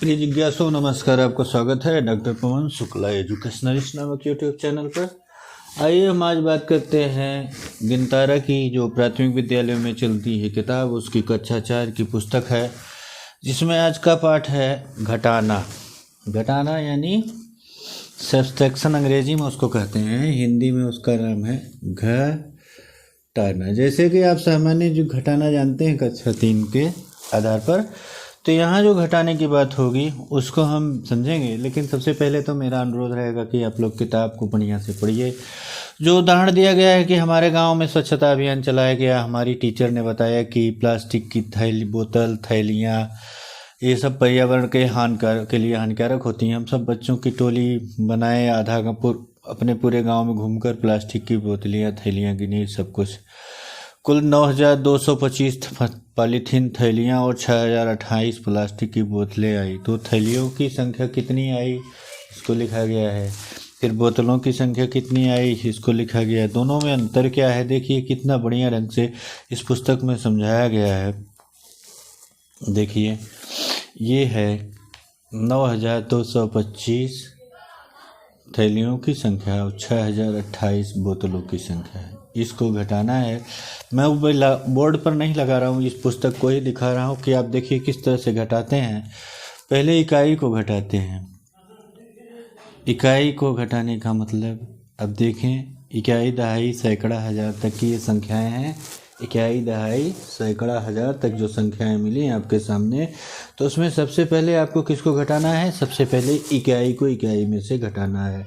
प्रिय जिज्ञासु, नमस्कार। आपका स्वागत है डॉक्टर पवन शुक्ला एजुकेशनलिस्ट नामक यूट्यूब चैनल पर। आइए हम आज बात करते हैं गिनतारा की, जो प्राथमिक विद्यालयों में चलती है किताब, उसकी कक्षा 4 की पुस्तक है, जिसमें आज का पाठ है घटाना। घटाना यानी सब्सट्रैक्शन, अंग्रेजी में उसको कहते हैं, हिंदी में उसका नाम है घटाना। जैसे कि आप सामान्य जो घटाना जानते हैं कक्षा 3 के आधार पर, तो यहाँ जो घटाने की बात होगी उसको हम समझेंगे। लेकिन सबसे पहले तो मेरा अनुरोध रहेगा कि आप लोग किताब को बढ़िया से पढ़िए। जो उदाहरण दिया गया है कि हमारे गांव में स्वच्छता अभियान चलाया गया, हमारी टीचर ने बताया कि प्लास्टिक की थैली, बोतल, थैलियाँ, ये सब पर्यावरण के लिए हानिकारक होती हैं। हम सब बच्चों की टोली बनाए, अपने पूरे गांव में घूमकर प्लास्टिक की बोतलियाँ, थैलियाँ गिनी, सब कुछ। कुल 9,225 पॉलीथीन थैलियाँ और 6,028 प्लास्टिक की बोतलें आई। तो थैलियों की संख्या कितनी आई इसको लिखा गया है, फिर बोतलों की संख्या कितनी आई इसको लिखा गया है। दोनों में अंतर क्या है, देखिए कितना बढ़िया ढंग से इस पुस्तक में समझाया गया है। देखिए, ये है 9,225 थैलियों की संख्या और 6,028 बोतलों की संख्या है। इसको घटाना है। मैं बोर्ड पर नहीं लगा रहा हूँ, इस पुस्तक को ही दिखा रहा हूँ कि आप देखिए किस तरह से घटाते हैं। पहले इकाई को घटाते हैं। इकाई को घटाने का मतलब, अब देखें, इकाई, दहाई, सैकड़ा, हजार तक की ये संख्याएं हैं। इकाई, दहाई, सैकड़ा, हजार तक जो संख्याएं मिली आपके सामने, तो उसमें सबसे पहले आपको किसको घटाना है? सबसे पहले इकाई को इकाई में से घटाना है।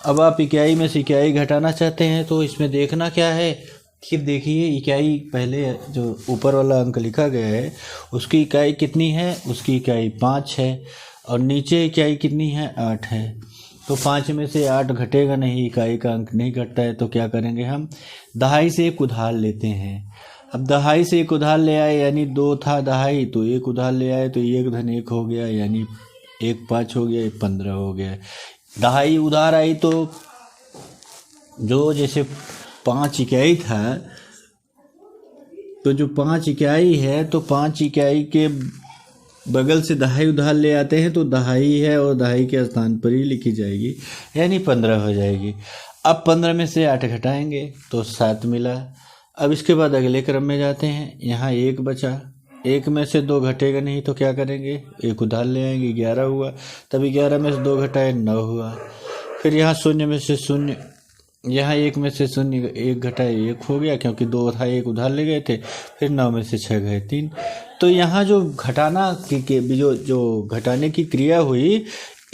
अब आप इकाई में से इकाई घटाना चाहते हैं तो इसमें देखना क्या है कि देखिए, इकाई पहले जो ऊपर वाला अंक लिखा गया है उसकी इकाई कितनी है? उसकी इकाई 5 है, और नीचे इकाई कितनी है? 8 है। तो 5 में से 8 घटेगा नहीं, इकाई का अंक नहीं घटता है। तो क्या करेंगे हम? दहाई से एक उधार लेते हैं। अब दहाई से एक उधार ले आए, यानी 2 था दहाई, तो एक उधार ले आए तो 1 धन 1 हो गया, यानी 1 5 हो गया, 1 15 हो गया। दहाई उधार आई तो जो जैसे 5 इकाई था, तो जो 5 इकाई है तो 5 इकाई के बगल से दहाई उधार ले आते हैं, तो दहाई है और दहाई के स्थान पर ही लिखी जाएगी, यानी 15 हो जाएगी। अब 15 में से 8 घटाएंगे तो 7 मिला। अब इसके बाद अगले क्रम में जाते हैं। यहाँ 1 बचा, 1 में से 2 घटेगा नहीं तो क्या करेंगे? 1 उधार ले आएंगे, 11 हुआ। तब 11 में से 2 घटाए, 9 हुआ। फिर यहाँ 0 में से 0, यहाँ 1 में से 0 1 घटाए 1 हो गया, क्योंकि 2 था, 1 उधार ले गए थे। फिर 9 में से 6 गए 3। तो यहाँ जो घटाना की जो घटाने की क्रिया हुई,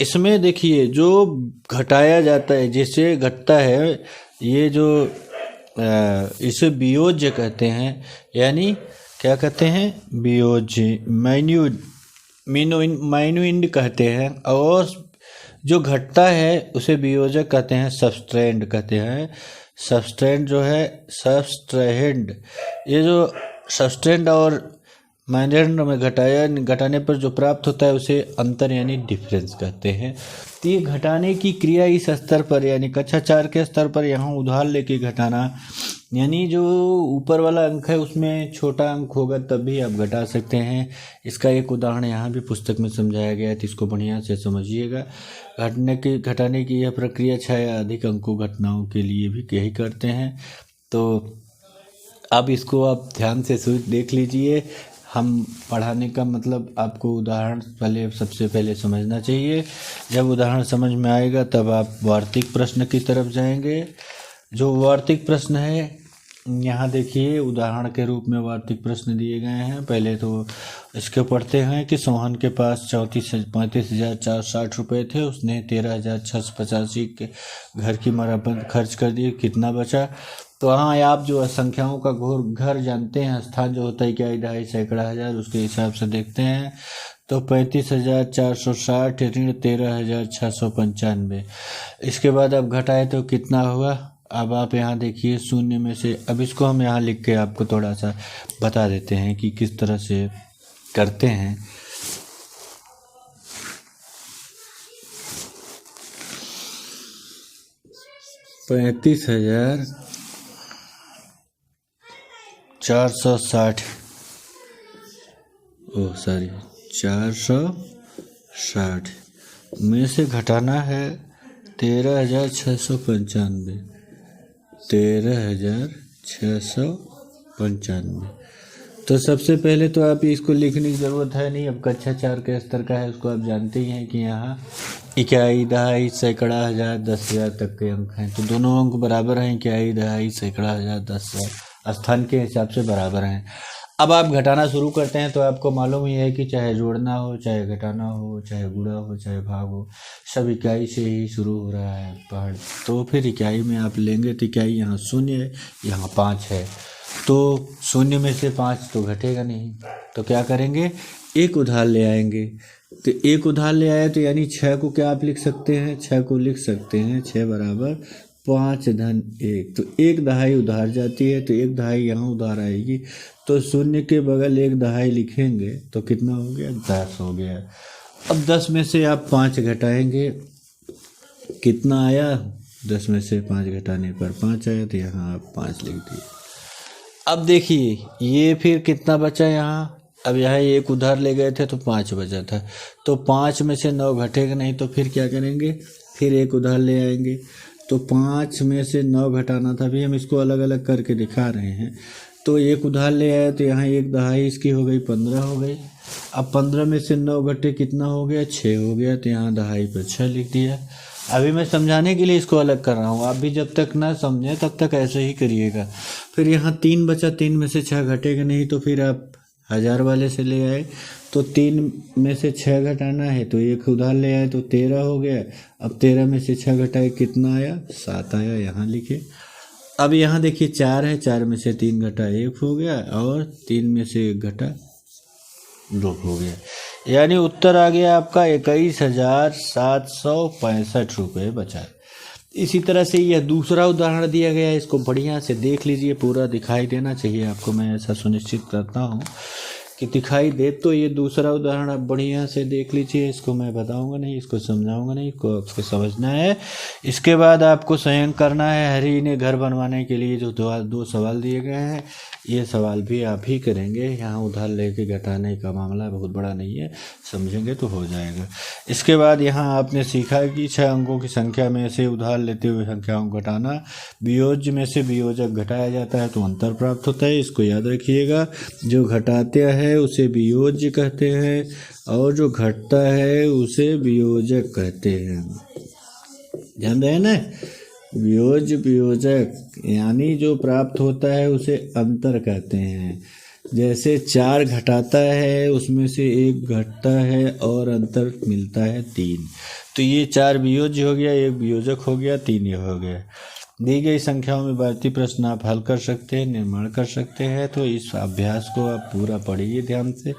इसमें देखिए जो घटाया जाता है, जिससे घटता है, ये जो इसे वियोज्य कहते हैं, यानी क्या कहते हैं? वियोज्य, माइन्यूइंड कहते हैं। और जो घटता है उसे वियोजक कहते हैं, सबस्ट्रैंड कहते हैं। सबस्ट्रैंड जो है, सबस्ट्रैंड, ये जो सबस्ट्रैंड और माइनर में घटाने पर जो प्राप्त होता है उसे अंतर यानी डिफरेंस कहते हैं। तो ये घटाने की क्रिया इस स्तर पर, यानी कक्षा 4 के स्तर पर, यहाँ उधार लेके घटाना, यानी जो ऊपर वाला अंक है उसमें छोटा अंक होगा तब भी आप घटा सकते हैं। इसका एक उदाहरण यहाँ भी पुस्तक में समझाया गया है, तो इसको बढ़िया से समझिएगा। घटाने की यह प्रक्रिया 6 या अधिक अंकों घटनाओं के लिए भी यही करते हैं। तो अब इसको आप ध्यान से देख लीजिए। हम पढ़ाने का मतलब, आपको उदाहरण सबसे पहले समझना चाहिए। जब उदाहरण समझ में आएगा तब आप वार्तिक प्रश्न की तरफ जाएंगे। जो वार्तिक प्रश्न है, यहाँ देखिए उदाहरण के रूप में वार्तिक प्रश्न दिए गए हैं। पहले तो इसके पढ़ते हैं कि सोहन के पास 35,460 रुपये थे, उसने 13,685 के घर की मरम्मत खर्च कर दिए, कितना बचा? तो हाँ, आप जो संख्याओं का घर जानते हैं, स्थान जो होता है इकाई, दहाई, सैकड़ा, हजार, उसके हिसाब से देखते हैं। तो 35,460 ऋण 13,695। इसके बाद अब घटाए तो कितना हुआ? अब आप यहाँ देखिए 0 में से, अब इसको हम यहाँ लिख के आपको थोड़ा सा बता देते हैं कि किस तरह से करते हैं। ₹35,460 460 60 में से घटाना है 13,695, 13,695। तो सबसे पहले तो आप इसको लिखने की ज़रूरत है नहीं, अब कक्षा 4 के स्तर का है, उसको आप जानते ही हैं कि यहाँ इकाई, दहाई, सैकड़ा, हज़ार, 10,000 तक के अंक हैं। तो दोनों अंक बराबर हैं, इकाई, दहाई, सैकड़ा, हज़ार, 10,000 स्थान के हिसाब से बराबर हैं। अब आप घटाना शुरू करते हैं तो आपको मालूम ही है कि चाहे जोड़ना हो, चाहे घटाना हो, चाहे गुणा हो, चाहे भाग हो, सब इकाई से ही शुरू हो रहा है पढ़। तो फिर इकाई में आप लेंगे तो इकाई यहाँ 0 है, यहाँ 5 है, तो 0 में से 5 तो घटेगा नहीं, तो क्या करेंगे, एक उधार ले आएंगे। तो एक उधार ले आए तो यानी 6 को क्या आप लिख सकते हैं, 6 को लिख सकते हैं 6 बराबर 5 धन 1। तो एक दहाई उधार जाती है तो एक दहाई यहाँ उधार आएगी, तो 0 के बगल एक दहाई लिखेंगे तो कितना हो गया, 10 हो गया। अब 10 में से आप 5 घटाएंगे, कितना आया, 10 में से 5 घटाने पर 5 आया, तो यहाँ आप 5 लिख दिए। अब देखिए ये फिर कितना बचा यहाँ, अब यहाँ एक उधार ले गए थे तो 5 बचा था, तो 5 में से 9 घटेगा नहीं, तो फिर क्या करेंगे, फिर एक उधार ले आएंगे। तो 5 में से 9 घटाना था, भी हम इसको अलग अलग करके दिखा रहे हैं। तो एक उधार ले आए तो यहाँ एक दहाई इसकी हो गई, 15 हो गई। अब 15 में से 9 घटे कितना हो गया, 6 हो गया, तो यहाँ दहाई पर 6 लिख दिया। अभी मैं समझाने के लिए इसको अलग कर रहा हूँ, आप भी जब तक ना समझें तब तक ऐसे ही करिएगा। फिर यहाँ 3 बचा, 3 में से 6 घटेगा नहीं, तो फिर आप 1000 वाले से ले आए, तो 3 में से 6 घटाना है, तो एक उधार ले आए तो 13 हो गया। अब 13 में से 6 घटाए कितना आया, 7 आया, यहाँ लिखे। अब यहाँ देखिए 4 है, 4 में से 3 घटा 1 हो गया, और 3 में से 1 घटा 2 हो गया, यानी उत्तर आ गया आपका 21,765 रुपये बचा। इसी तरह से यह दूसरा उदाहरण दिया गया है, इसको बढ़िया से देख लीजिए, पूरा दिखाई देना चाहिए आपको, मैं ऐसा सुनिश्चित करता हूँ कि दिखाई दे। तो ये दूसरा उदाहरण आप बढ़िया से देख लीजिए, इसको मैं बताऊंगा नहीं, इसको समझाऊंगा नहीं, इसको आपको समझना है। इसके बाद आपको संयोग करना है। हरी ने घर बनवाने के लिए जो दो सवाल दिए गए हैं, ये सवाल भी आप ही करेंगे। यहाँ उधार लेके घटाने का मामला बहुत बड़ा नहीं है, समझेंगे तो हो जाएगा। इसके बाद यहाँ आपने सीखा कि 6 अंकों की संख्या में से उधार लेते हुए संख्याओं को घटाना, वियोज्य में से वियोजक घटाया जाता है तो अंतर प्राप्त होता है, इसको याद रखिएगा। जो घटाते हैं उसे वियोज्य कहते हैं, और जो घटता है उसे वियोजक कहते हैं। ध्यान रहे ना, वियोज्य वियोजक यानी जो प्राप्त होता है उसे अंतर कहते हैं। जैसे 4 घटाता है, उसमें से 1 घटता है और अंतर मिलता है 3, तो ये 4 वियोज्य हो गया, 1 वियोजक हो गया, 3 ये हो गया। दी गई संख्याओं में बढ़ती प्रश्न आप हल कर सकते हैं, निर्माण कर सकते हैं। तो इस अभ्यास को आप पूरा पढ़िए ध्यान से।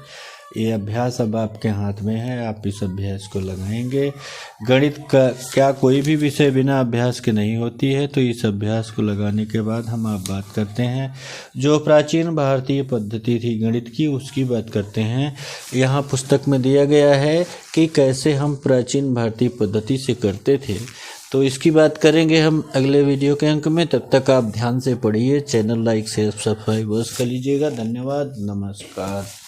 ये अभ्यास अब आपके हाथ में है, आप इस अभ्यास को लगाएंगे। गणित का क्या कोई भी विषय बिना अभ्यास के नहीं होती है, तो इस अभ्यास को लगाने के बाद हम आप बात करते हैं जो प्राचीन भारतीय पद्धति थी गणित की, उसकी बात करते हैं। यहाँ पुस्तक में दिया गया है कि कैसे हम प्राचीन भारतीय पद्धति से करते थे, तो इसकी बात करेंगे हम अगले वीडियो के अंक में। तब तक आप ध्यान से पढ़िए, चैनल लाइक शेयर सब्सक्राइब कर लीजिएगा। धन्यवाद, नमस्कार।